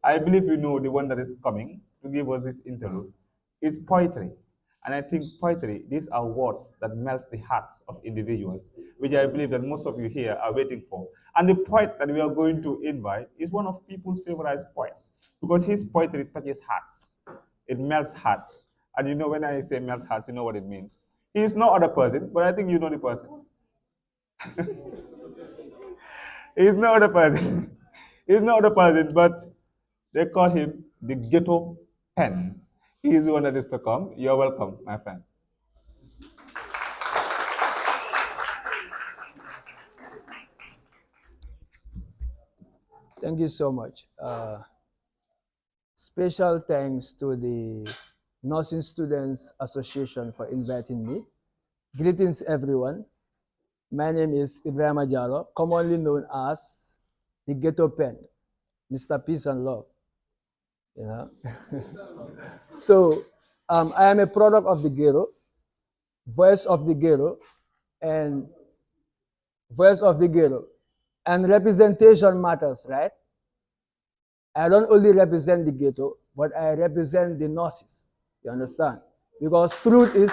I believe you know the one that is coming to give us this interlude is poetry. And I think poetry, these are words that melts the hearts of individuals, which I believe that most of you here are waiting for. And the poet that we are going to invite is one of people's favorite poets because his poetry touches hearts. It melts hearts. And you know, when I say melts hearts, you know what it means. He is no other person, but I think you know the person. He's no other person. He's no other person, but they call him the Ghetto Pen. He's the one that is to come. You're welcome, my friend. Thank you so much. Special thanks to the Nursing Students Association for inviting me. Greetings, everyone. My name is Ibrahim Ajalo, commonly known as the Ghetto Pen, Mr. Peace and Love. You know? So, I am a product of the ghetto, voice of the ghetto, and voice of the ghetto. And representation matters, right? I don't only represent the ghetto, but I represent the nurses. You understand? Because truth is,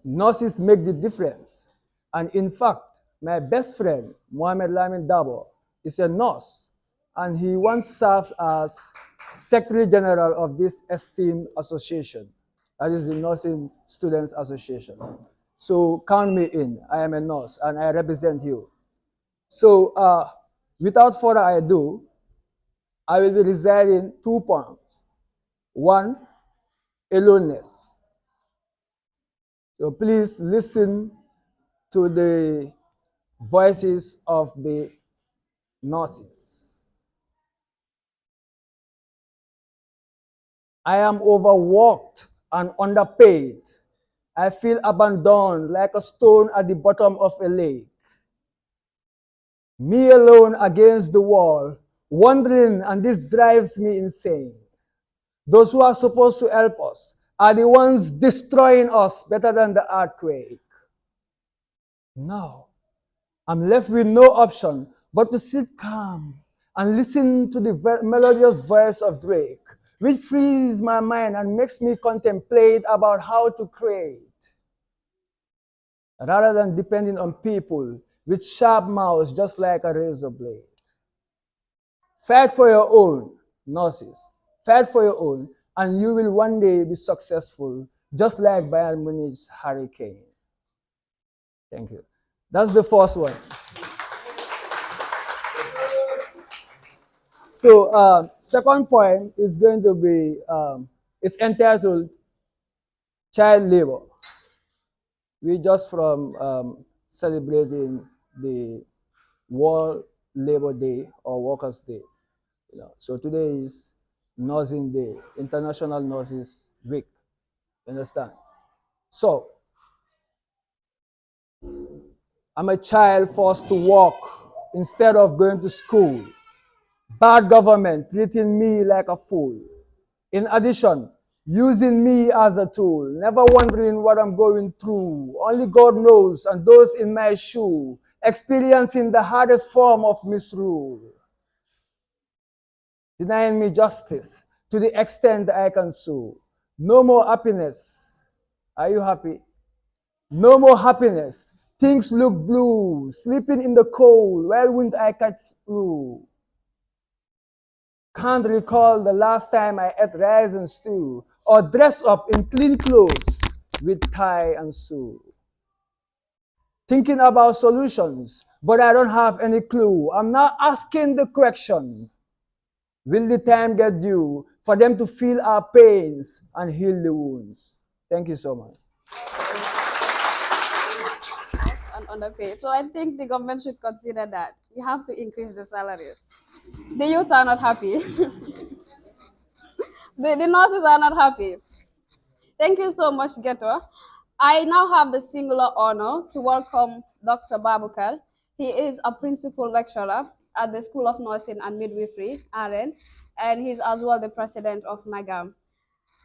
nurses make the difference. And in fact, my best friend, Mohamed Lamin Dabo, is a nurse. And he once served as Secretary General of this esteemed association. That is the Nursing Students Association. So count me in. I am a nurse and I represent you. So without further ado, I will be reciting 2 poems. One, aloneness. So please listen to the voices of the nurses. I am overworked and underpaid. I feel abandoned like a stone at the bottom of a lake. Me alone against the wall, wondering, and this drives me insane. Those who are supposed to help us are the ones destroying us better than the earthquake. Now, I'm left with no option but to sit calm and listen to the melodious voice of Drake, which frees my mind and makes me contemplate about how to create, rather than depending on people with sharp mouths just like a razor blade. Fight for your own, nurses. Fight for your own, and you will one day be successful, just like Bayern Munich's Hurricane. Thank you. That's the first one. So, second point is going to be, it's entitled Child Labor. We just from celebrating the World Labor Day or Workers' Day. You know, so today is Nursing Day, International Nurses Week. You understand? So, I'm a child forced to work instead of going to school. Bad government treating me like a fool. In addition, using me as a tool, never wondering what I'm going through. Only God knows, and those in my shoe, experiencing the hardest form of misrule. Denying me justice to the extent I can sue. No more happiness. Are you happy? No more happiness. Things look blue. Sleeping in the cold. Why wouldn't I catch flu? Can't recall the last time I ate rice and stew or dressed up in clean clothes with tie and shoe. Thinking about solutions, but I don't have any clue. I'm now asking the question. Will the time get due for them to feel our pains and heal the wounds? Thank you so much. And underpaid. So I think the government should consider that. You have to increase the salaries. The youths are not happy. The nurses are not happy. Thank you so much, Ghetto. I now have the singular honor to welcome Dr. Babukal. He is a principal lecturer at the School of Nursing and Midwifery, RN, and he's as well the president of NAGAM.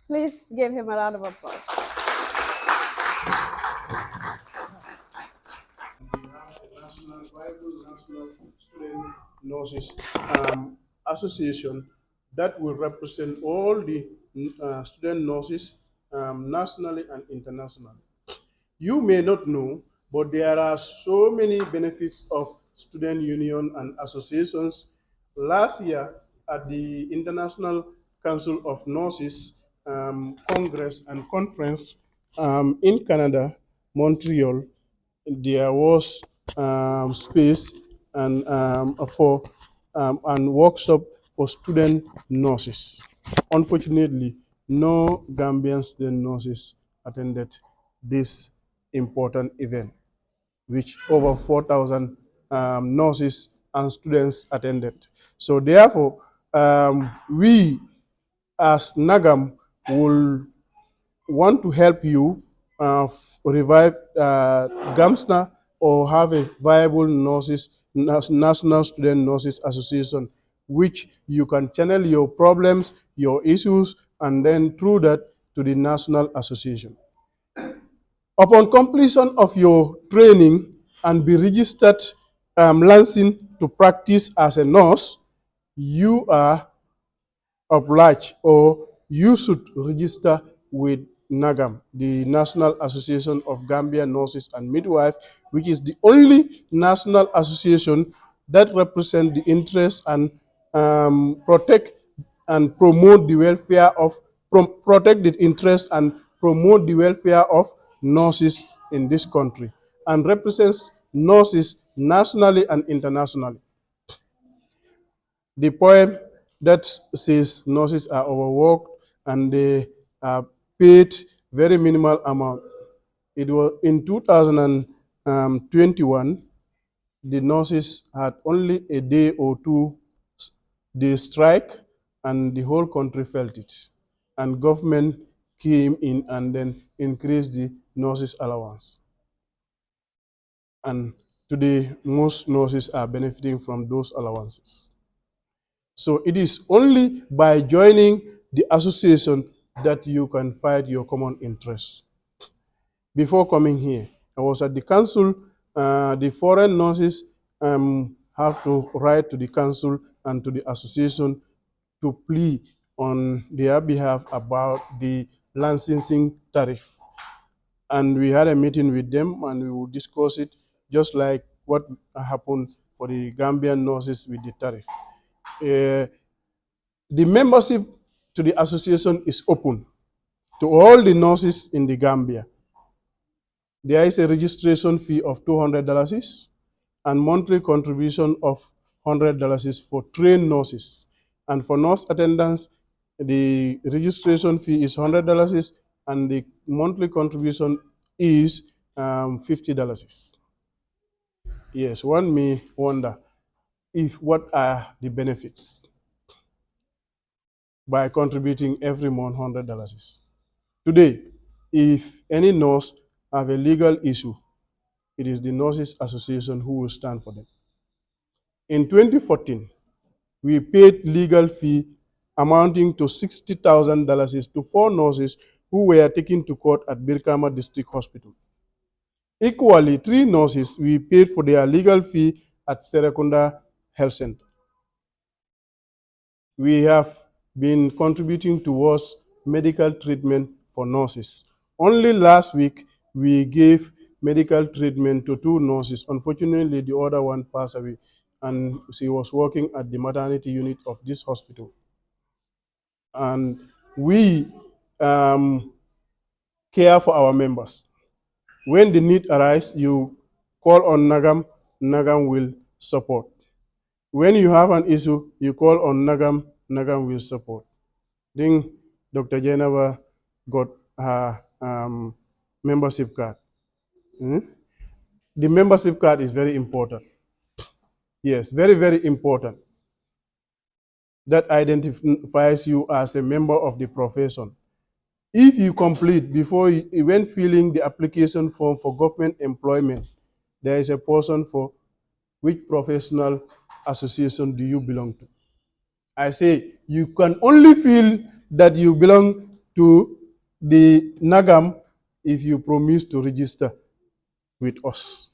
Please give him a round of applause. and viable national student nurses association that will represent all the student nurses nationally and internationally. You may not know, but there are so many benefits of student union and associations. Last year, at the International Council of Nurses Congress and Conference in Canada, Montreal, there was space and workshop for student nurses. Unfortunately, no Gambian student nurses attended this important event, which over 4,000 nurses and students attended. So therefore, we as Nagam will want to help you revive GAMSNA or have a viable National Student Nurses Association, which you can channel your problems, your issues, and then through that to the National Association. Upon completion of your training and be registered Lansing to practice as a nurse, you are obliged or you should register with NAGAM, the National Association of Gambian Nurses and Midwives, which is the only national association that represents the interests and protect and promote the welfare of protect the interests and promote the welfare of nurses in this country and represents nurses nationally and internationally. The poem that says nurses are overworked and they are paid very minimal amount. It was in 2021, the nurses had only a day or two they strike and the whole country felt it. And government came in and then increased the nurses allowance. And today, most nurses are benefiting from those allowances. So it is only by joining the association that you can fight your common interests. Before coming here, I was at the council. The foreign nurses have to write to the council and to the association to plead on their behalf about the licensing tariff. And we had a meeting with them and we will discuss it just like what happened for the Gambian nurses with the tariff. Uh, the membership to the association is open to all the nurses in the Gambia. There is a registration fee of $200 and monthly contribution of $100 for trained nurses. And for nurse attendants, the registration fee is $100 and the monthly contribution is $50. Yes, one may wonder if what are the benefits by contributing every month $100. Today, if any nurse have a legal issue, it is the Nurses Association who will stand for them. In 2014, we paid legal fee amounting to $60,000 to 4 nurses who were taken to court at Birkama District Hospital. Equally, 3 nurses we paid for their legal fee at Serekunda Health Center. We have been contributing towards medical treatment for nurses. Only last week, we gave medical treatment to 2 nurses. Unfortunately, the other one passed away, and she was working at the maternity unit of this hospital. And we care for our members. When the need arises, you call on Nagam, Nagam will support. When you have an issue, you call on Nagam, Nagam will support. Then Dr. Jeneva got her membership card. The membership card is very important. Yes, very, very important. That identifies you as a member of the profession. If you complete before you, when filling the application form for government employment, there is a portion for which professional association do you belong to. I say you can only feel that you belong to the Nagam if you promise to register with us.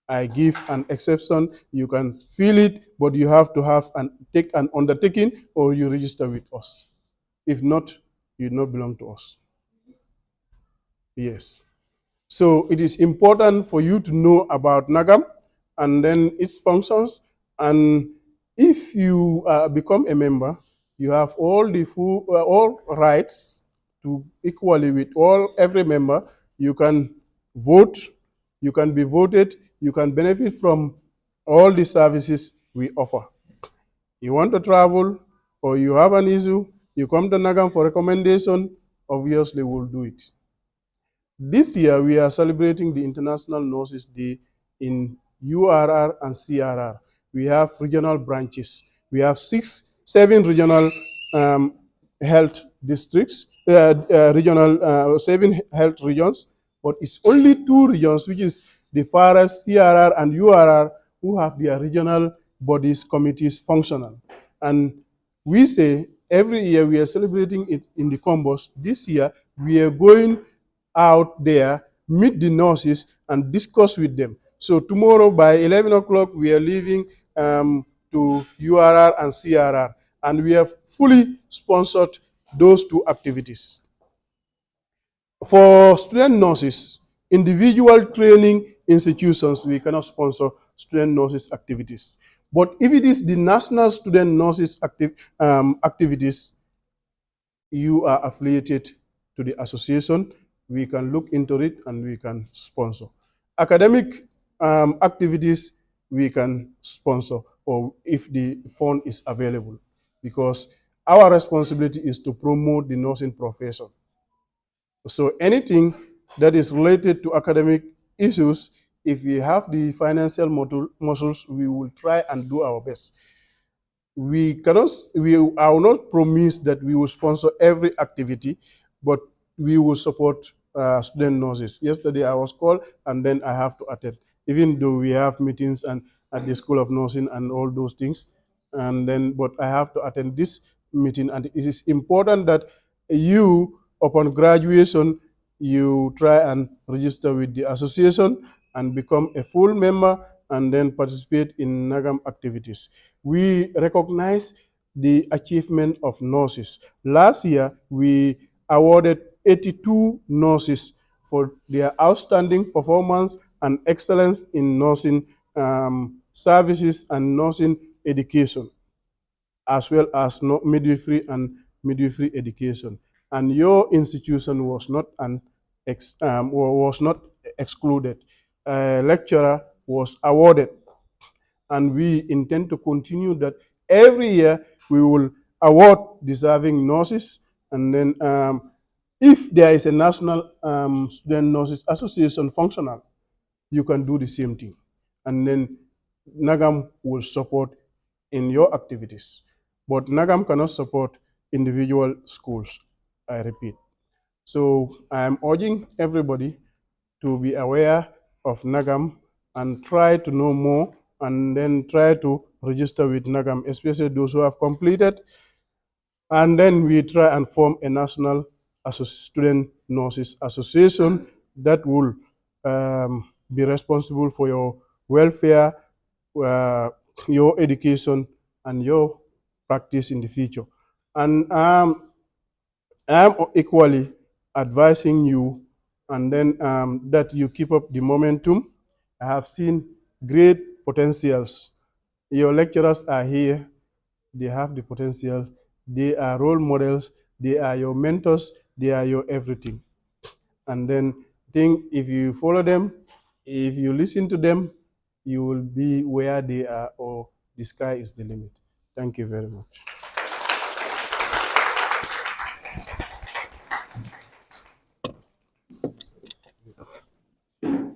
I give an exception. You can fill it, but you have to have take an undertaking or you register with us. If not, you do not belong to us. Yes. So it is important for you to know about NAGAM and then its functions. And if you become a member, you have all the full, all rights to equally with every member. You can vote, you can be voted, you can benefit from all the services we offer. You want to travel or you have an issue, you come to NAGAM for recommendation, obviously we'll do it. This year, we are celebrating the International Nurses Day in URR and CRR. We have regional branches. We have seven regional um, health districts, seven health regions, but it's only two regions, which is the farthest CRR and URR, who have their regional bodies, committees functional. And we say every year we are celebrating it in the Combos. This year, we are going out there, meet the nurses, and discuss with them. So tomorrow by 11 o'clock, we are leaving to URR and CRR, and we have fully sponsored those two activities. For student nurses, individual training institutions, we cannot sponsor student nurses activities. But if it is the national student nurses activities, you are affiliated to the association, we can look into it and we can sponsor. Academic activities, we can sponsor, or if the fund is available, because our responsibility is to promote the nursing profession. So anything that is related to academic issues, if we have the financial muscles, we will try and do our best. We cannot, we will not promise that we will sponsor every activity, but we will support student nurses. Yesterday I was called and then I have to attend, even though we have meetings and at the School of Nursing and all those things. And then, but I have to attend this meeting, and it is important that you, upon graduation, you try and register with the association and become a full member and then participate in NAGAM activities. We recognize the achievement of nurses. Last year, we awarded 82 nurses for their outstanding performance and excellence in nursing services and nursing education, as well as midwifery and midwifery education. And your institution was not was not excluded. A lecturer was awarded, and we intend to continue that. Every year we will award deserving nurses, and then if there is a national student nurses association functional, you can do the same thing, and then NAGAM will support in your activities. But NAGAM cannot support individual schools, I repeat. So I am urging everybody to be aware of NAGAM and try to know more, and then try to register with NAGAM, especially those who have completed. And then we try and form a national student nurses association that will be responsible for your welfare, uh, your education, and your practice in the future. And I'm equally advising you, and then that you keep up the momentum. I have seen great potentials. Your lecturers are here. They have the potential. They are role models. They are your mentors. They are your everything. And then think, if you follow them, if you listen to them, you will be where they are, or the sky is the limit. Thank you very much.